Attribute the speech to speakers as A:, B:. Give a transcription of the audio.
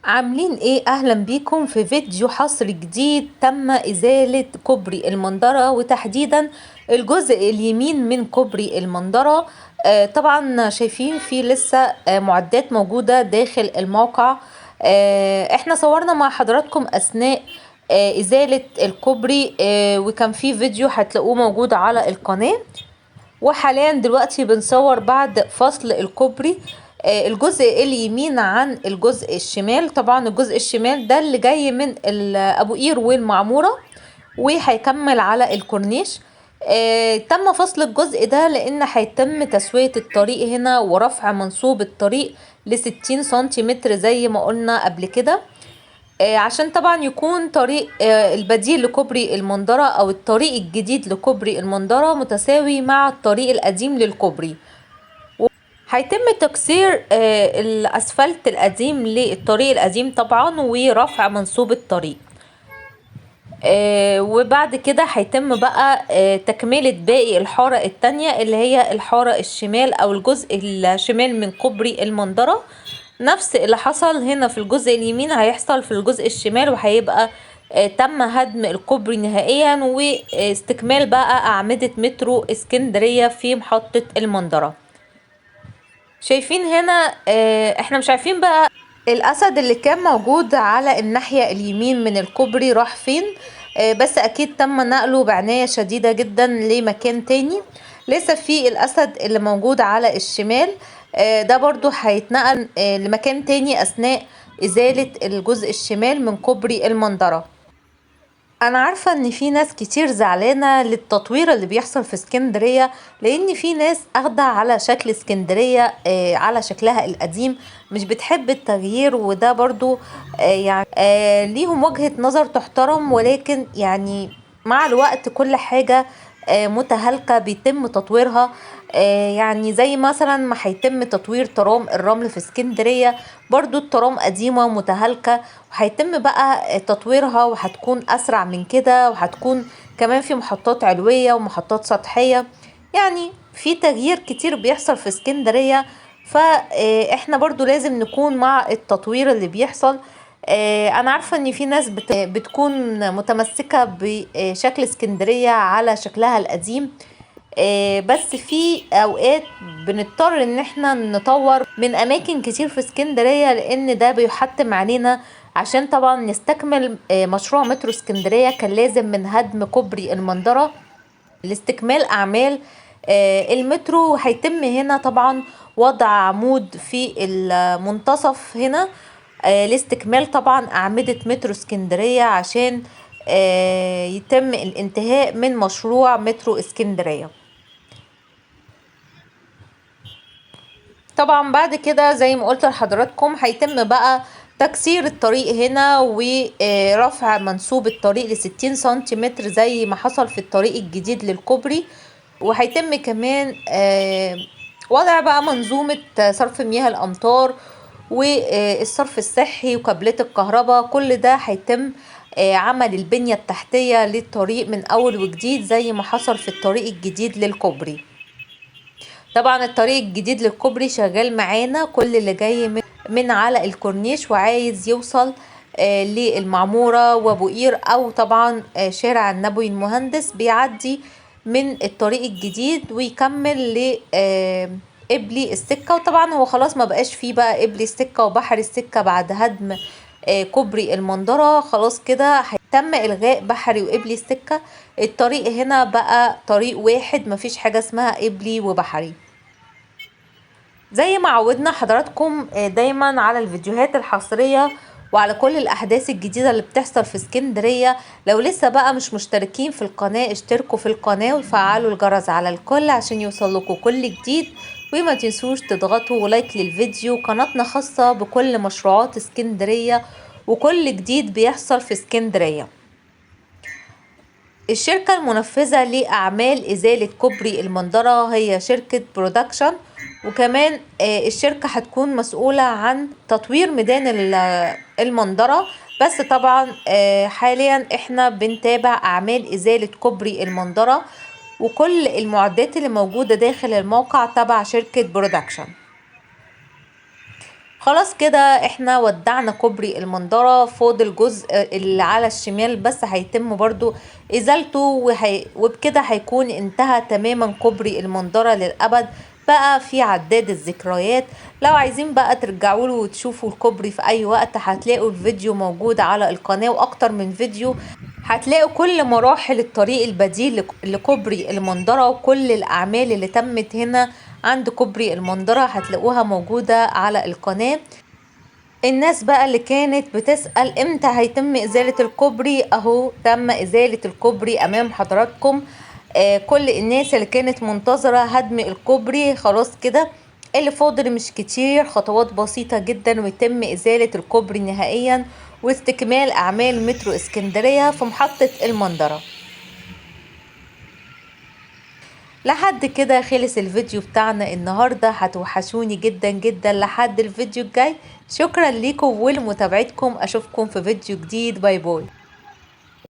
A: عاملين ايه؟ اهلا بيكم في فيديو حصر جديد. تم ازالة كوبري المندرة وتحديدا الجزء اليمين من كوبري المندرة. طبعا شايفين في لسه معدات موجودة داخل الموقع. احنا صورنا مع حضراتكم اثناء ازالة الكوبري، وكان في فيديو هتلاقوه موجود على القناة. وحاليا دلوقتي بنصور بعد فصل الكوبري، الجزء اليمين عن الجزء الشمال. طبعا الجزء الشمال ده اللي جاي من ابو قير والمعمورة وهيكمل على الكورنيش. تم فصل الجزء ده لان هيتم تسوية الطريق هنا ورفع منسوب الطريق ل60 سنتيمتر زي ما قلنا قبل كده، عشان طبعا يكون طريق البديل لكوبري المندرة او الطريق الجديد لكوبري المندرة متساوي مع الطريق القديم للكوبري. هيتم تكسير الاسفلت القديم للطريق القديم طبعا ورفع منسوب الطريق. وبعد كده هيتم بقى تكملة باقي الحارة التانية اللي هي الحارة الشمال او الجزء الشمال من كوبري المندرة. نفس اللي حصل هنا في الجزء اليمين هيحصل في الجزء الشمال، وهيبقى تم هدم الكوبري نهائيا واستكمال بقى أعمدة مترو اسكندرية في محطة المندرة. شايفين هنا احنا مش عارفين بقى الأسد اللي كان موجود على الناحية اليمين من الكوبري راح فين، بس أكيد تم نقله بعناية شديدة جدا لمكان تاني. لسه في الأسد اللي موجود على الشمال، ده برضو هيتنقل لمكان تاني أثناء إزالة الجزء الشمال من كوبري المندرة. انا عارفة ان في ناس كتير زعلانة للتطوير اللي بيحصل في اسكندرية، لان في ناس اخدة على شكل اسكندرية على شكلها القديم، مش بتحب التغيير. وده برضو يعني ليهم وجهة نظر تحترم، ولكن يعني مع الوقت كل حاجة متهالكة بيتم تطويرها. يعني زي مثلا ما هيتم تطوير ترام الرمل في اسكندرية، برضو الترام قديمة ومتهالكة، وهيتم بقى تطويرها وهتكون أسرع من كده، وهتكون كمان في محطات علوية ومحطات سطحية. يعني في تغيير كتير بيحصل في اسكندرية، فاحنا برضو لازم نكون مع التطوير اللي بيحصل. انا عارفة ان في ناس بتكون متمسكة بشكل اسكندرية على شكلها القديم، بس في اوقات بنضطر ان احنا نطور من اماكن كتير في اسكندرية، لان ده بيحتم علينا. عشان طبعا نستكمل مشروع مترو اسكندرية كان لازم من هدم كوبري المندرة لاستكمال اعمال المترو. هيتم هنا طبعا وضع عمود في المنتصف هنا لاستكمال طبعا اعمدة مترو اسكندرية، عشان يتم الانتهاء من مشروع مترو اسكندرية. طبعا بعد كده زي ما قلت لحضراتكم هيتم بقى تكسير الطريق هنا ورفع منسوب الطريق ل60 سنتيمتر زي ما حصل في الطريق الجديد للكوبري. وهيتم كمان وضع بقى منظومة صرف مياه الأمطار والصرف الصحي وكابلات الكهرباء. كل ده هيتم عمل البنية التحتية للطريق من أول وجديد زي ما حصل في الطريق الجديد للكوبري. طبعا الطريق الجديد للكوبري شغال معانا، كل اللي جاي من على الكورنيش وعايز يوصل للمعمورة وابو قير او طبعا شارع النبوي المهندس بيعدي من الطريق الجديد ويكمل ل قبلي السكة. وطبعا هو خلاص ما بقاش فيه بقى قبلي السكة وبحر السكة بعد هدم كوبري المندرة. خلاص كده تم الغاء بحري وقبلي السكة. الطريق هنا بقى طريق واحد، مفيش حاجة اسمها قبلي وبحري. زي ما عودنا حضراتكم دايما على الفيديوهات الحصرية وعلى كل الأحداث الجديدة اللي بتحصل في اسكندرية. لو لسه بقى مش مشتركين في القناة اشتركوا في القناة وفعلوا الجرس على الكل عشان يوصلكوا كل جديد. وما تنسوش تضغطوا لايك للفيديو. قناتنا خاصة بكل مشروعات اسكندرية وكل جديد بيحصل في اسكندرية. الشركة المنفذة لأعمال إزالة كوبري المندرة هي شركة برودكشن، وكمان الشركة هتكون مسؤولة عن تطوير ميدان المندرة. بس طبعا حاليا احنا بنتابع أعمال إزالة كوبري المندرة، وكل المعدات اللي موجودة داخل الموقع تبع شركة برودكشن. خلاص كده احنا ودعنا كوبري المنظرة، فاضل الجزء اللي على الشمال بس هيتم برضو ازالته وبكده هيكون انتهى تماما كوبري المنظرة للأبد. بقى في عداد الذكريات، لو عايزين بقى ترجعوا له وتشوفوا الكوبري في اي وقت هتلاقوا الفيديو موجود على القناة واكتر من فيديو. هتلاقوا كل مراحل الطريق البديل لكوبري المنظرة وكل الأعمال اللي تمت هنا عند كوبري المنظرة هتلاقوها موجودة على القناة. الناس بقى اللي كانت بتسأل امتى هيتم إزالة الكوبري، اهو تم إزالة الكوبري أمام حضراتكم. كل الناس اللي كانت منتظرة هدم الكوبري خلاص كده، اللي فاضل مش كتير، خطوات بسيطة جدا ويتم إزالة الكوبري نهائيا واستكمال أعمال مترو اسكندرية في محطة المنظرة. لحد كده خلص الفيديو بتاعنا النهاردة، هتوحشوني جدا جدا لحد الفيديو الجاي. شكرا ليكم ولمتابعتكم، اشوفكم في فيديو جديد، باي باي.